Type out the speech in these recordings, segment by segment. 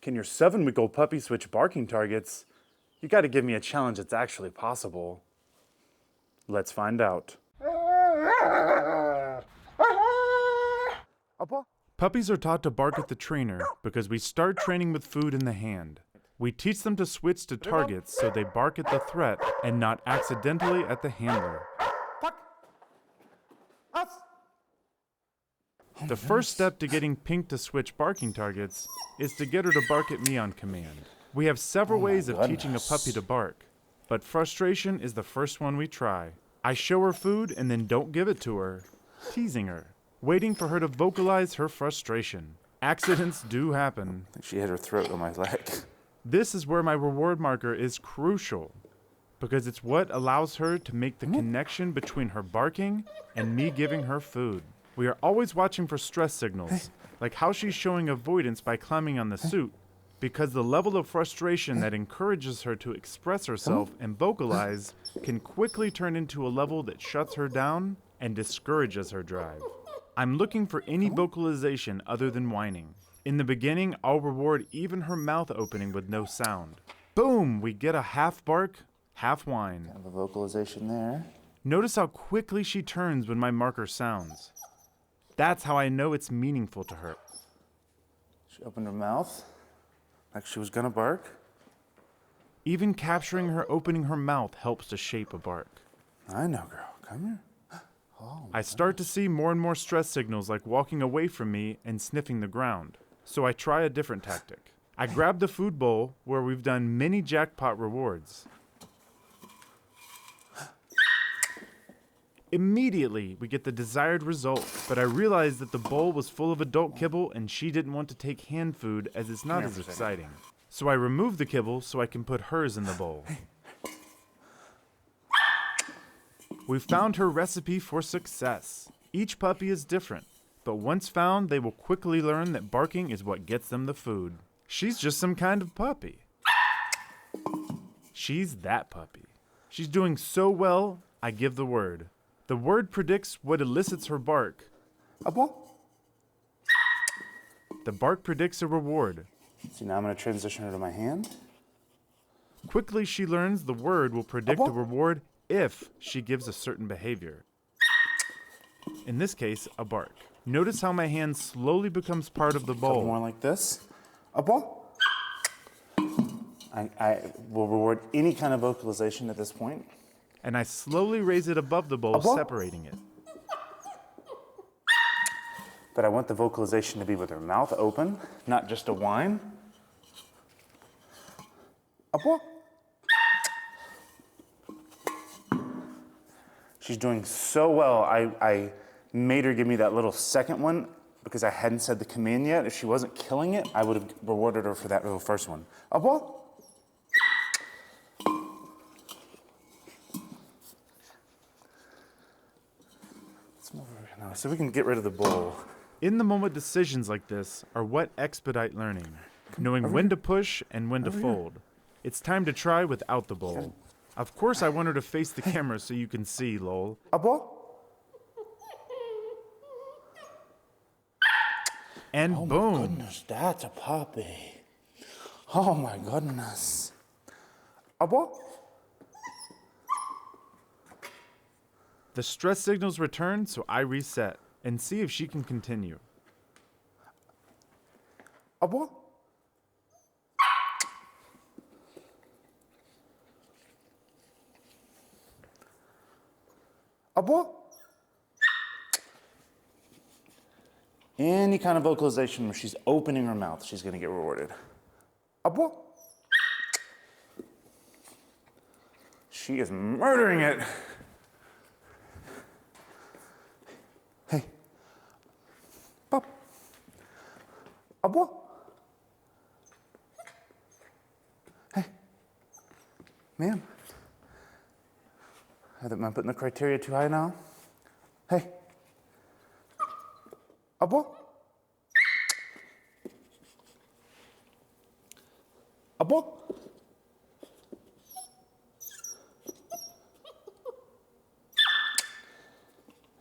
Can your 7-week-old puppy switch barking targets? You gotta give me a challenge that's actually possible. Let's find out. Puppies are taught to bark at the trainer because we start training with food in the hand. We teach them to switch to targets so they bark at the threat and not accidentally at the handler. The first step to getting Pink to switch barking targets is to get her to bark at me on command. We have several ways of teaching a puppy to bark, but frustration is the first one we try. I show her food and then don't give it to her, teasing her, waiting for her to vocalize her frustration. Accidents do happen. I think she hit her throat on my leg. This is where my reward marker is crucial, because it's what allows her to make the connection between her barking and me giving her food. We are always watching for stress signals, like how she's showing avoidance by climbing on the suit, because the level of frustration that encourages her to express herself and vocalize can quickly turn into a level that shuts her down and discourages her drive. I'm looking for any vocalization other than whining. In the beginning, I'll reward even her mouth opening with no sound. Boom! We get a half bark, half whine. Kind of a vocalization there. Notice how quickly she turns when my marker sounds. That's how I know it's meaningful to her. She opened her mouth like she was gonna bark. Even capturing her opening her mouth helps to shape a bark. I know, girl. Come here. I start to see more and more stress signals like walking away from me and sniffing the ground. So I try a different tactic. I grab the food bowl where we've done many jackpot rewards. Immediately, we get the desired result, but I realized that the bowl was full of adult kibble and she didn't want to take hand food as it's not as exciting. So I removed the kibble so I can put hers in the bowl. We found her recipe for success. Each puppy is different, but once found, they will quickly learn that barking is what gets them the food. She's just some kind of puppy. She's that puppy. She's doing so well, I give the word. The word predicts what elicits her bark. The bark predicts a reward. See, now I'm gonna transition her to my hand. Quickly, she learns the word will predict a reward if she gives a certain behavior. In this case, a bark. Notice how my hand slowly becomes part of the bowl. More like this. I will reward any kind of vocalization at this point. And I slowly raise it above the bowl, separating it. But I want the vocalization to be with her mouth open, not just a whine. She's doing so well. I made her give me that little second one because I hadn't said the command yet. If she wasn't killing it, I would have rewarded her for that little first one. Let's move over now so we can get rid of the bowl. In the moment decisions like this are what expedite learning, knowing when to push and when to fold. It's time to try without the bowl. Of course I want her to face the camera so you can see, lol. And Oh boom. my goodness, that's a puppy. Oh my goodness. The stress signals return, so I reset and see if she can continue. Any kind of vocalization where she's opening her mouth, she's gonna get rewarded. She is murdering it. Hey. Pop. Hey. Ma'am. Am I putting the criteria too high now? Hey. Abo?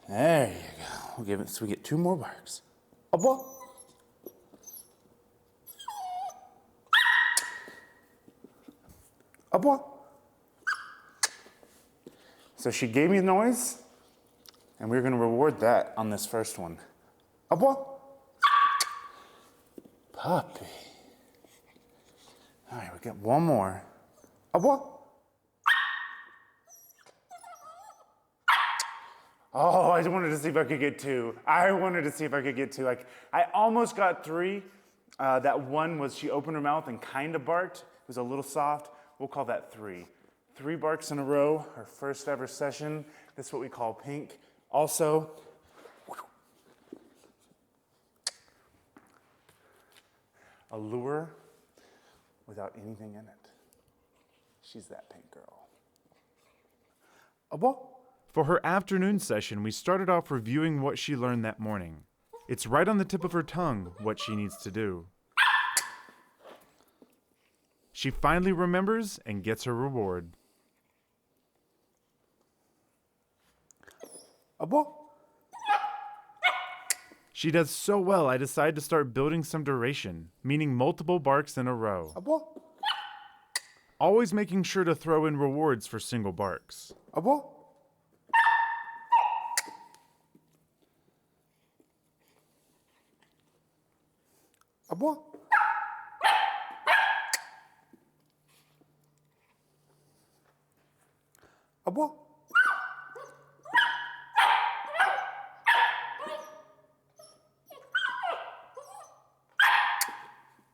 There you go. We'll give it so we get 2 more barks. Abo. So she gave me the noise, and we're gonna reward that on this first one. Abo. Puppy. All right, we got one more. Abo. Oh, I wanted to see if I could get two. I almost got three. That one was she opened her mouth and kind of barked. It was a little soft. We'll call that three. 3 barks in a row, our first ever session. This is what we call pink. Also, a lure without anything in it. She's that pink girl. Abo. For her afternoon session, we started off reviewing what she learned that morning. It's right on the tip of her tongue what she needs to do. She finally remembers and gets her reward. Abo. She does so well, I decide to start building some duration, meaning multiple barks in a row. Abo. Always making sure to throw in rewards for single barks. Abo. Abo. Abo.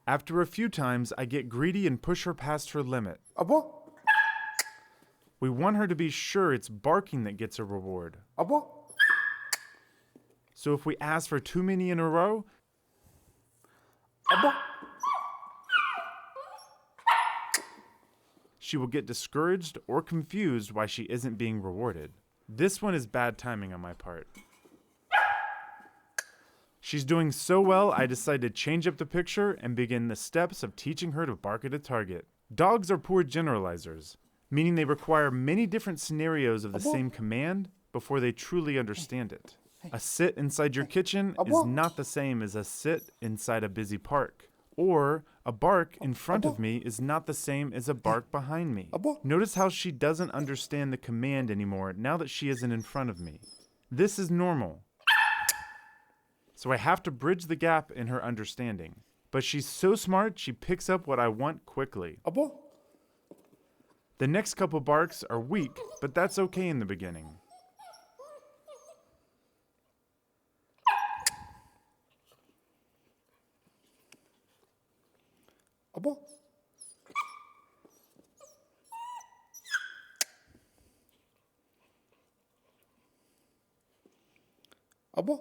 After a few times, I get greedy and push her past her limit. Abo. We want her to be sure it's barking that gets a reward. Abo. So if we ask for too many in a row, Abo. she will get discouraged or confused why she isn't being rewarded. This one is bad timing on my part. She's doing so well, I decide to change up the picture and begin the steps of teaching her to bark at a target. Dogs are poor generalizers, meaning they require many different scenarios of the same command before they truly understand it. A sit inside your kitchen is not the same as a sit inside a busy park. Or a bark in front of me is not the same as a bark behind me. Notice how she doesn't understand the command anymore now that she isn't in front of me. This is normal. So I have to bridge the gap in her understanding. But she's so smart, she picks up what I want quickly. Abo. The next couple barks are weak, but that's okay in the beginning. Abo. Abo.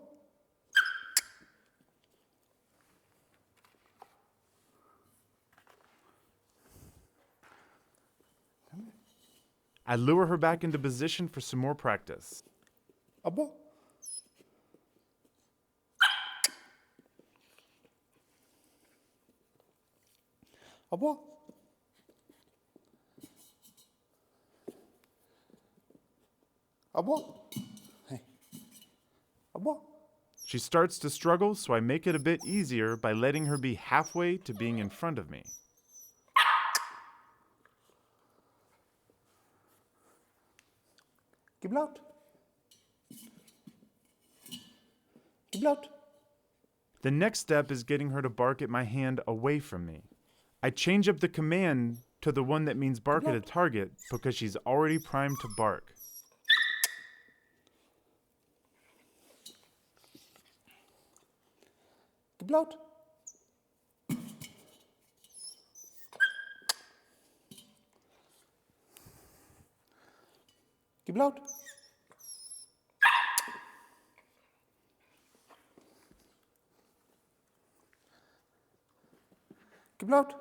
I lure her back into position for some more practice. Abo. Abo. Abo. Hey. Abo. She starts to struggle, so I make it a bit easier by letting her be halfway to being in front of me. Gib laut. Gib laut. The next step is getting her to bark at my hand away from me. I change up the command to the one that means bark at a target because she's already primed to bark. Gib laut. Gib laut. Gib laut.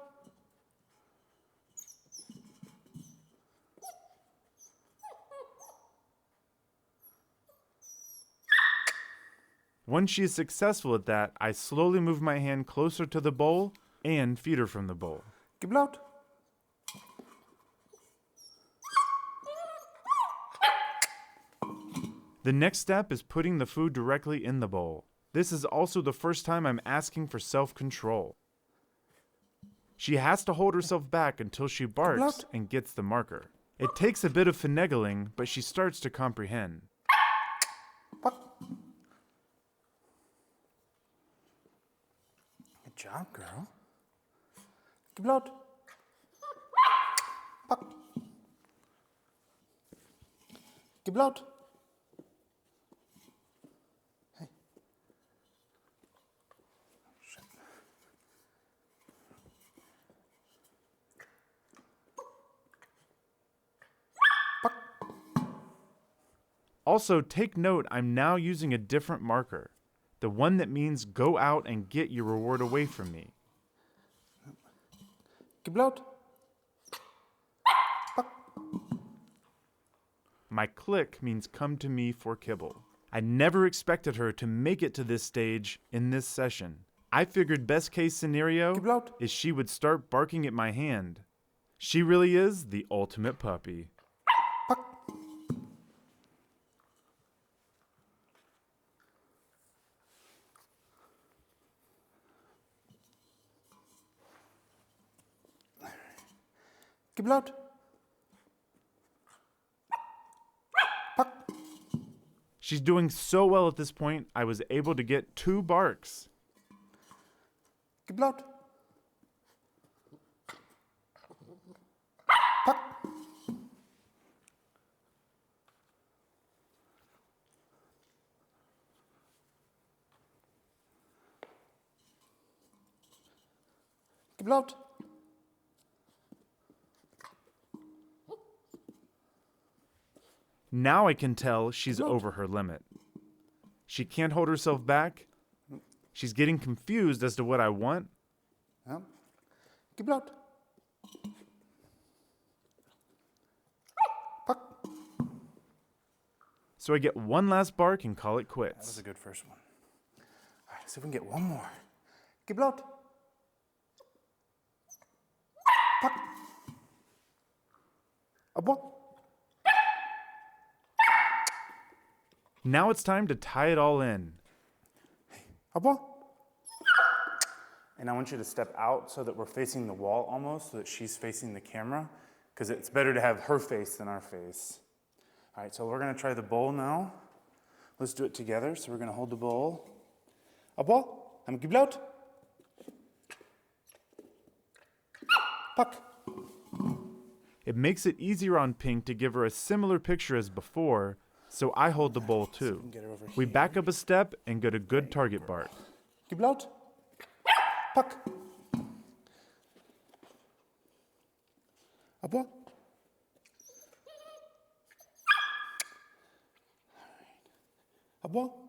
Once she is successful at that, I slowly move my hand closer to the bowl and feed her from the bowl. Gib laut. The next step is putting the food directly in the bowl. This is also the first time I'm asking for self-control. She has to hold herself back until she barks and gets the marker. It takes a bit of finagling, but she starts to comprehend. Good job, girl. Geblaut. Geblaut. Hey. Shit. Also, take note I'm now using a different marker, the one that means go out and get your reward away from me. Geblaut. My click means come to me for kibble. I never expected her to make it to this stage in this session. I figured best case scenario is she would start barking at my hand. She really is the ultimate puppy. Geblaut. She's doing so well at this point, I was able to get 2 barks. Geblaut. Geblaut. Now I can tell she's over her limit. She can't hold herself back. She's getting confused as to what I want. Ja. Geblaut. Puck. So I get one last bark and call it That was quits. a good first one. All right, see if we can get one more. Geblaut. Puck. Abo. Now it's time to tie it all in. Abo. And I want you to step out so that we're facing the wall almost, so that she's facing the camera, because it's better to have her face than our face. All right, so we're gonna try the bowl now. Let's do it together. So we're gonna hold the bowl. Abo. I'm geblaut. Puck. It makes it easier on Pink to give her a similar picture as before, so I hold the bowl too. Get her over We here. back up a step and go to good target bark. Geblaut. Puck. Abo. Abo. All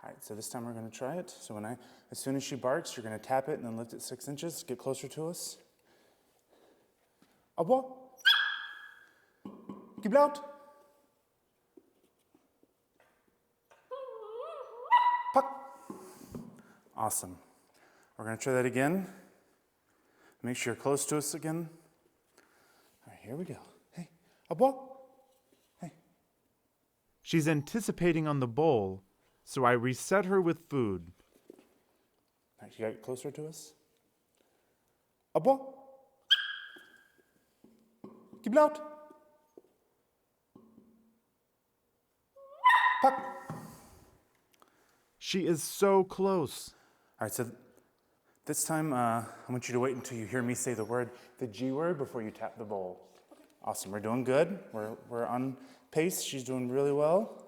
right, so this time we're going to try it. So as soon as she barks, you're going to tap it and then lift it 6 inches. Get closer to us. Abo. Geblaut. Puck. Awesome. We're going to try that again. Make sure you're close to us again. All right, here we go. Hey, abo. Hey. She's anticipating on the bowl, so I reset her with food. All right, you got to get closer to us. Abo. Geblaut. Puck. She is so close. All right, so this time I want you to wait until you hear me say the G word, before you tap the bowl. Okay. Awesome, we're doing good. We're on pace. She's doing really well.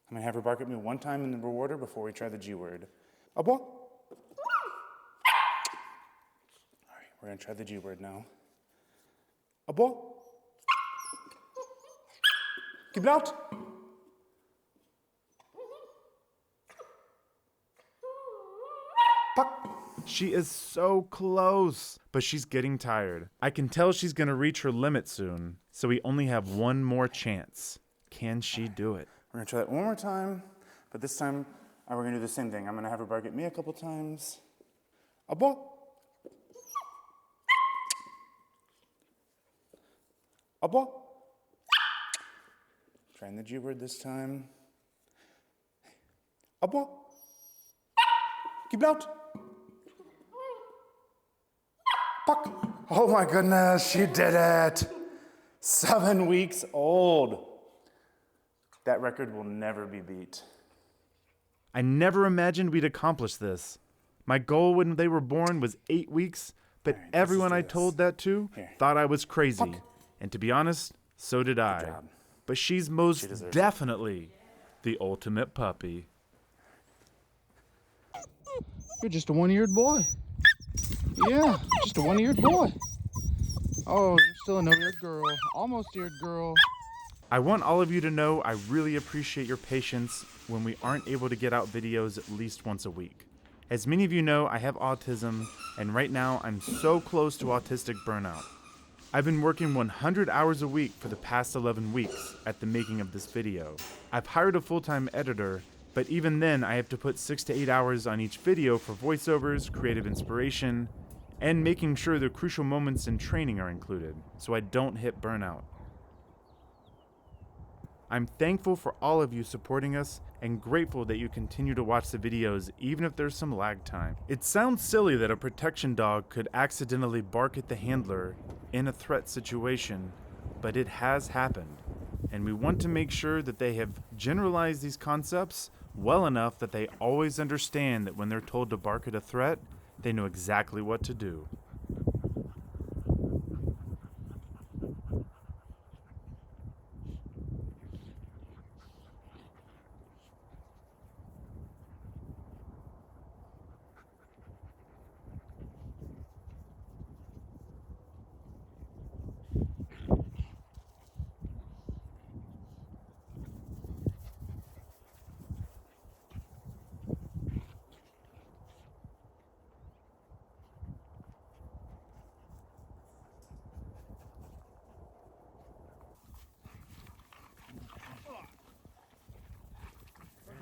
I'm gonna have her bark at me one time in the rewarder before we try the G word. Abo. All right, we're gonna try the G word now. Abo. Geblaut. Puck. She is so close, but she's getting tired. I can tell she's gonna reach her limit soon, so we only have one more chance. Can she do it? We're gonna try that one more time, but this time we're gonna do the same thing. I'm gonna have her bark at me a couple times. Abo. Abo. Trying the G word this time. Abo. Geblaut. Fuck. Oh my goodness, she did it. 7 weeks old. That record will never be beat. I never imagined we'd accomplish this. My goal when they were born was 8 weeks, but All right, let's everyone just do I this. told that to Here. thought I was crazy. And to be honest, so did I. job. But she's most deserves it. definitely the ultimate puppy. You're just a one-eared boy. Yeah, just a one-eared boy. Oh, you're still a no-eared girl. Almost eared girl. I want all of you to know I really appreciate your patience when we aren't able to get out videos at least once a week. As many of you know, I have autism, and right now I'm so close to autistic burnout. I've been working 100 hours a week for the past 11 weeks at the making of this video. I've hired a full-time editor, but even then I have to put 6 to 8 hours on each video for voiceovers, creative inspiration, and making sure the crucial moments in training are included, so I don't hit burnout. I'm thankful for all of you supporting us and grateful that you continue to watch the videos even if there's some lag time. It sounds silly that a protection dog could accidentally bark at the handler in a threat situation, but it has happened. And we want to make sure that they have generalized these concepts well enough that they always understand that when they're told to bark at a threat, they know exactly what to do.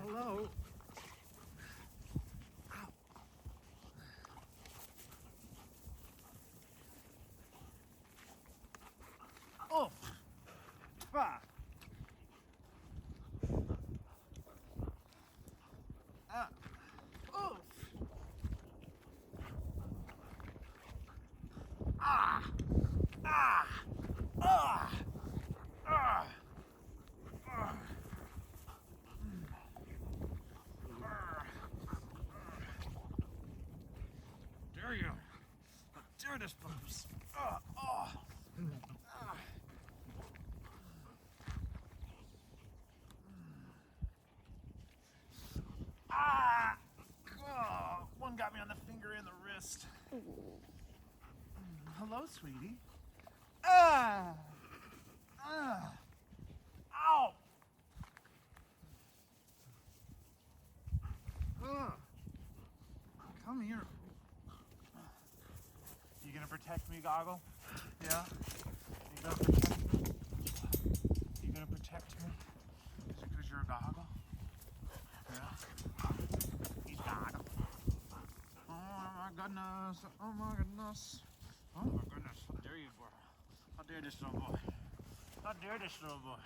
Hello. Oh. Ah. Ah. Oh. Ah. Ah. Ah. Ah. Dare you? How dare this pups? Ah! Oh, one got me on the finger and the wrist. Hello, sweetie. Ah! Ah! Ow! Ah. Come here. You gonna protect me, Goggle? Yeah? You gonna protect me? You gonna protect me? Is it because you're a Goggle? Yeah? He's Goggle. Oh my goodness. Oh my goodness. Oh my goodness. How dare you, boy? How dare this little boy? How dare this little boy?